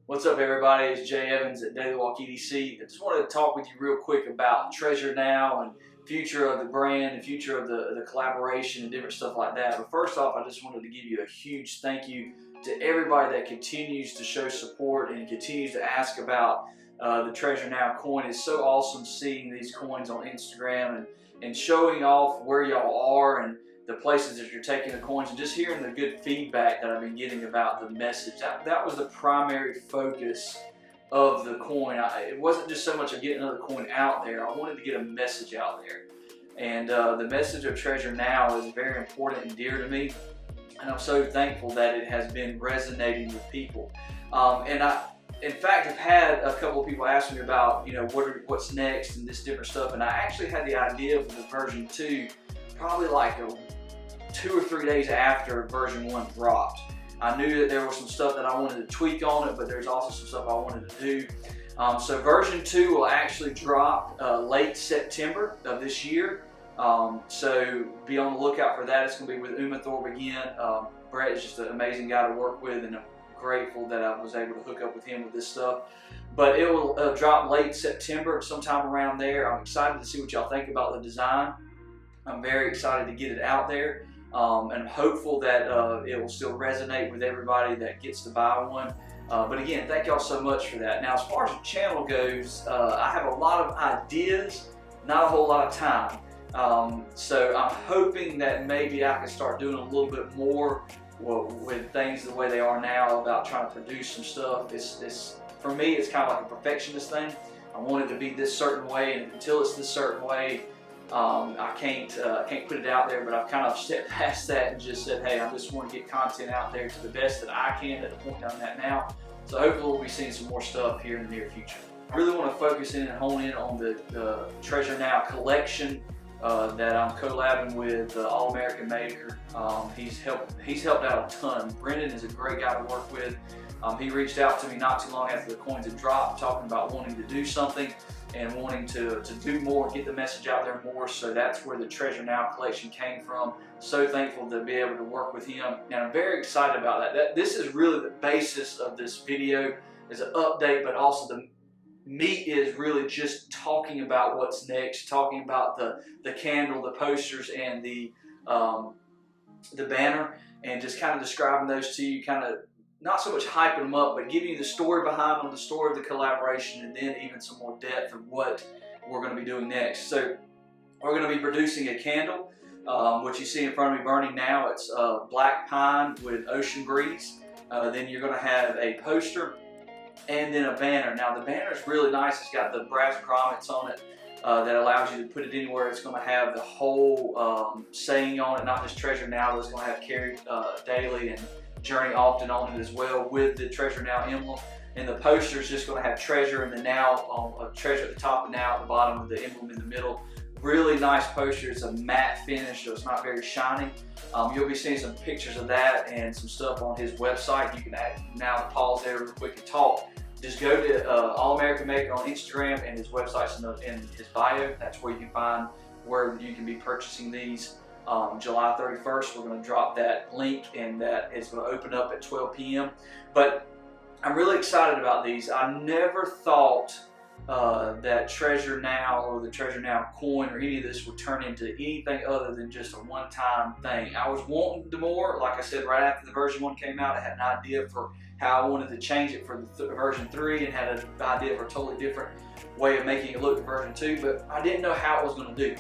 What's up, everybody? It's Jay Evans at Daily Walk EDC. I just wanted to talk with you real quick about Treasure Now and future of the brand and future of the collaboration and different stuff like that. But first off, I just wanted to give you a huge thank you to everybody that continues to show support and continues to ask about the Treasure Now coin. It's so awesome seeing these coins on Instagram and showing off where y'all are and the places that you're taking the coins, and just hearing the good feedback that I've been getting about the message. That was the primary focus of the coin. It wasn't just so much of getting another coin out there. I wanted to get a message out there. And the message of Treasure Now is very important and dear to me. And I'm so thankful that it has been resonating with people. And I, in fact, have had a couple of people ask me about, what's next and this different stuff. And I actually had the idea for the version 2 probably like 2 or 3 days after version 1 dropped. I knew that there was some stuff that I wanted to tweak on it, but there's also some stuff I wanted to do. So version 2 will actually drop late September of this year. So be on the lookout for that. It's going to be with Uma Thorpe again. Brett is just an amazing guy to work with, and I'm grateful that I was able to hook up with him with this stuff. But it will drop late September, sometime around there. I'm excited to see what y'all think about the design. I'm very excited to get it out there. And I'm hopeful that it will still resonate with everybody that gets to buy one. But again, thank y'all so much for that. Now, as far as the channel goes, I have a lot of ideas, not a whole lot of time. So I'm hoping that maybe I can start doing a little bit more with things the way they are now about trying to produce some stuff. For me, it's kind of like a perfectionist thing. I want it to be this certain way, and until it's this certain way, I can't put it out there. But I've kind of stepped past that and just said, hey, I just want to get content out there to the best that I can at the point I'm at now. So hopefully we'll be seeing some more stuff here in the near future. I really want to focus in and hone in on the Treasure Now collection that I'm collabing with All American Maker. He's helped out a ton. Brendan is a great guy to work with. He reached out to me not too long after the coins had dropped, talking about wanting to do something and wanting to do more, get the message out there more. So that's where the Treasure Now collection came from. So thankful to be able to work with him, and I'm very excited about that. This is really the basis of this video, is an update, but also the meat is really just talking about what's next, talking about the candle, the posters, and the banner, and just kind of describing those to you, kind of not so much hyping them up, but giving you the story behind them, the story of the collaboration, and then even some more depth of what we're going to be doing next. So we're going to be producing a candle, which you see in front of me burning now. It's black pine with ocean breeze. Then you're going to have a poster and then a banner. Now the banner is really nice. It's got the brass grommets on it that allows you to put it anywhere. It's going to have the whole saying on it, not just Treasure Now, but it's going to have Carry Daily and Journey Often on it as well, with the Treasure Now emblem. And the poster is just going to have Treasure and the Now on Treasure at the top and Now at the bottom, with the emblem in the middle. Really nice poster. It's a matte finish, so it's not very shiny. You'll be seeing some pictures of that and some stuff on his website. You can now pause there real quick and talk. Just go to All American Maker on Instagram, and his website's in his bio. That's where you can find where you can be purchasing these. July 31st, we're going to drop that link, and that is going to open up at 12 p.m. But I'm really excited about these. I never thought that Treasure Now or the Treasure Now coin or any of this would turn into anything other than just a one-time thing. I was wanting to more. Like I said, right after the version 1 came out, I had an idea for how I wanted to change it for the version 3, and had an idea for a totally different way of making it look for version 2, but I didn't know how it was going to do.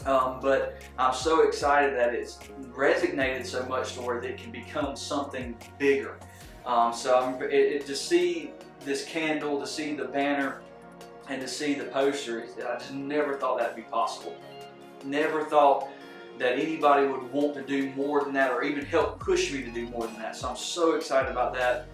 But I'm so excited that it's resonated so much to where it can become something bigger. To see this candle, to see the banner, and to see the poster, I just never thought that'd be possible. Never thought that anybody would want to do more than that, or even help push me to do more than that. So I'm so excited about that.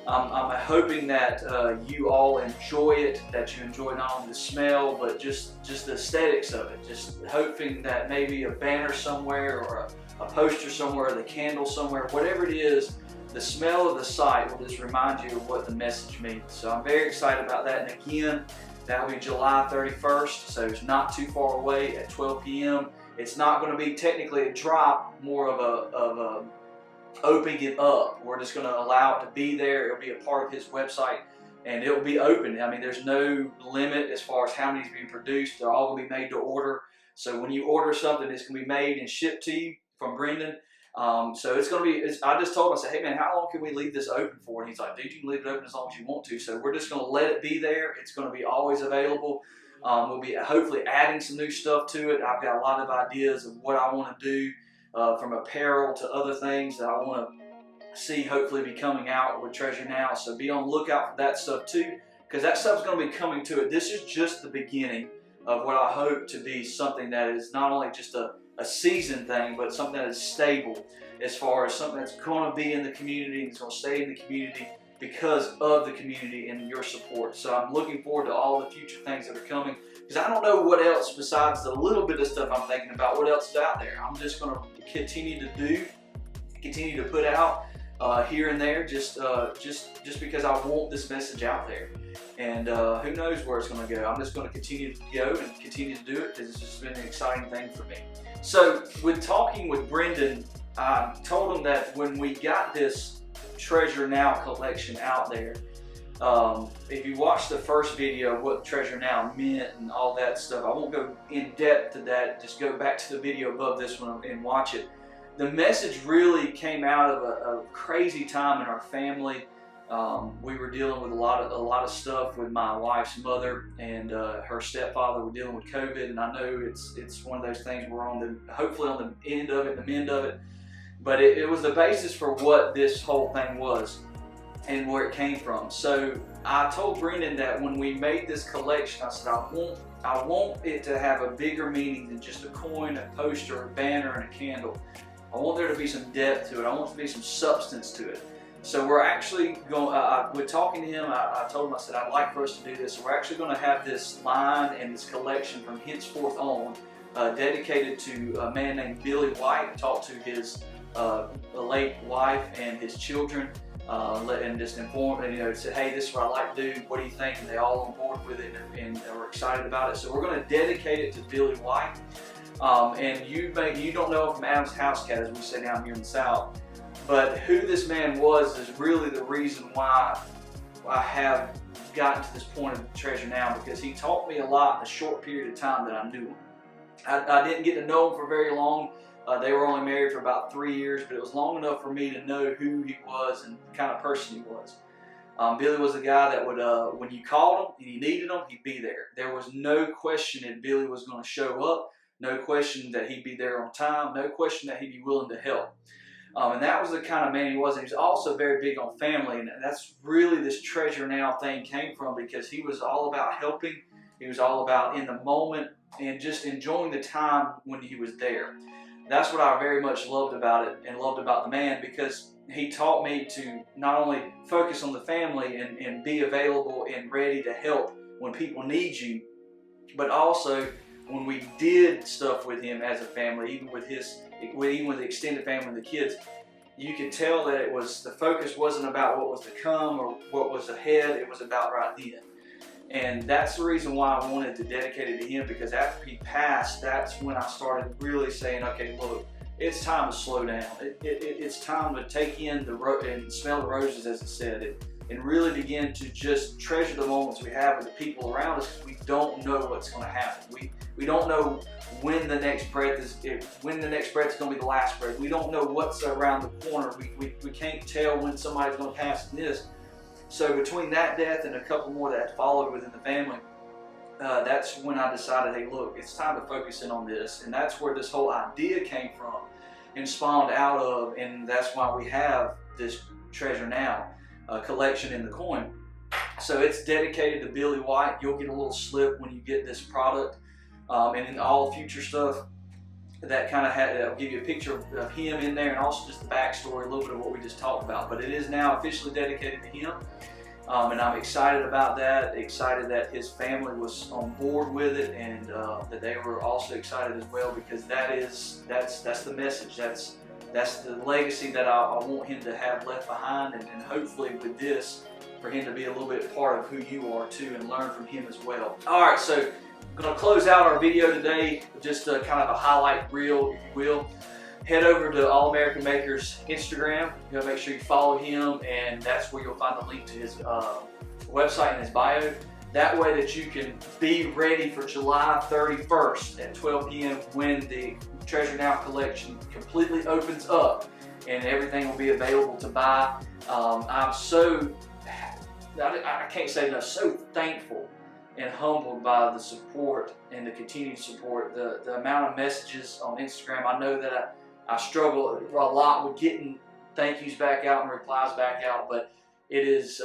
I'm hoping that you all enjoy it, that you enjoy not only the smell, but just the aesthetics of it. Just hoping that maybe a banner somewhere, or a poster somewhere, or the candle somewhere, whatever it is, the smell of the site will just remind you of what the message means. So I'm very excited about that. And again, that will be July 31st, so it's not too far away at 12 p.m. It's not going to be technically a drop, more of a opening it up. We're just going to allow it to be there. It'll be a part of his website, and it'll be open. I mean, there's no limit as far as how many is being produced. They're all going to be made to order. So when you order something, it's going to be made and shipped to you from Brendan. So it's going to be, I just told him, I said, hey man, how long can we leave this open for? And he's like, dude, you can leave it open as long as you want to. So we're just going to let it be there. It's going to be always available. We'll be hopefully adding some new stuff to it. I've got a lot of ideas of what I want to do, from apparel to other things that I want to see hopefully be coming out with Treasure Now. So be on the lookout for that stuff too, because that stuff's going to be coming to it. This is just the beginning of what I hope to be something that is not only just a season thing, but something that is stable, as far as something that's going to be in the community and it's going to stay in the community because of the community and your support. So I'm looking forward to all the future things that are coming, because I don't know what else besides the little bit of stuff I'm thinking about, what else is out there. I'm just going to continue to put out here and there, just because I want this message out there. And who knows where it's going to go. I'm just going to continue to go and continue to do it, because it's just been an exciting thing for me. So with talking with Brendan, I told him that when we got this Treasure Now collection out there, if you watch the first video, what Treasure Now meant and all that stuff, I won't go in depth to that. Just go back to the video above this one and watch it. The message really came out of a crazy time in our family. We were dealing with a lot of stuff with my wife's mother and her stepfather. Were dealing with COVID, and I know it's one of those things we're hopefully on the end of it, the mend of it. But it was the basis for what this whole thing was and where it came from. So I told Brendan that when we made this collection, I said I want it to have a bigger meaning than just a coin, a poster, a banner, and a candle. I want there to be some depth to it. I want there to be some substance to it. So we're actually going, with talking to him, I told him, I said, I'd like for us to do this. So we're actually going to have this line and this collection from henceforth on dedicated to a man named Billy White. I talked to his late wife and his children, and just informed, and said, hey, this is what I like to do. What do you think? And they all on board with it, and we're excited about it. So we're going to dedicate it to Billy White. And you don't know him from Adam's House Cat, as we say down here in the South. But who this man was is really the reason why I have gotten to this point of Treasure Now, because he taught me a lot in the short period of time that I knew him. I didn't get to know him for very long. They were only married for about 3 years, but it was long enough for me to know who he was and the kind of person he was. Billy was a guy that would, when you called him and you needed him, he'd be there. There was no question that Billy was going to show up, no question that he'd be there on time, no question that he'd be willing to help. And that was the kind of man he was. And he was also very big on family, and that's really this Treasure Now thing came from, because he was all about helping. He was all about in the moment and just enjoying the time when he was there. That's what I very much loved about it and loved about the man, because he taught me to not only focus on the family and be available and ready to help when people need you, but also when we did stuff with him as a family, even with the extended family and the kids, you could tell that the focus wasn't about what was to come or what was ahead. It was about right then. And that's the reason why I wanted to dedicate it to him, because after he passed, that's when I started really saying, okay, look, it's time to slow down. It's time to take in and smell the roses, as it said, and really begin to just treasure the moments we have with the people around us, because we don't know what's going to happen. We don't know when the next breath is going to be the last breath. We don't know what's around the corner. We can't tell when somebody's going to pass in this. So between that death and a couple more that followed within the family, that's when I decided, hey, look, it's time to focus in on this. And that's where this whole idea came from and spawned out of, and that's why we have this Treasure Now collection in the coin. So it's dedicated to Billy White. You'll get a little slip when you get this product. And in all future stuff, that kind of that'll give you a picture of him in there, and also just the backstory, a little bit of what we just talked about. But it is now officially dedicated to him, and I'm excited about that. Excited that his family was on board with it, and that they were also excited as well, because that's the message. That's the legacy that I want him to have left behind, and hopefully with this, for him to be a little bit part of who you are too, and learn from him as well. All right, so I'm going to close out our video today with just kind of a highlight reel, if you will. head over to All American Maker's Instagram. You know, make sure you follow him, and that's where you'll find the link to his website and his bio. That way that you can be ready for July 31st at 12 p.m. when the Treasure Now collection completely opens up and everything will be available to buy. I'm so, I can't say enough, so thankful and humbled by the support and the continued support. The amount of messages on Instagram, I know that I struggle a lot with getting thank yous back out and replies back out, but it's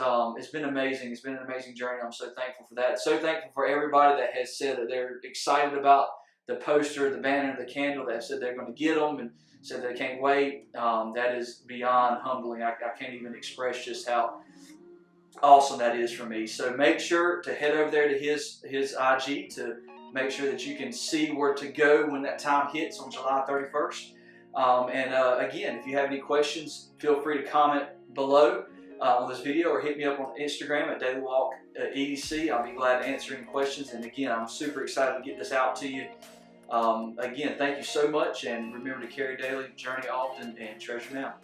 been amazing. It's been an amazing journey. I'm so thankful for that. So thankful for everybody that has said that they're excited about the poster, the banner, the candle, that said they're going to get them and said they can't wait. That is beyond humbling. I can't even express just how awesome that is for me. So make sure to head over there to his IG to make sure that you can see where to go when that time hits on July 31st. Again, if you have any questions, feel free to comment below on this video or hit me up on Instagram at dailywalkEDC. I'll be glad to answer any questions. And again, I'm super excited to get this out to you. Again, thank you so much, and remember to carry daily, journey often, and treasure now.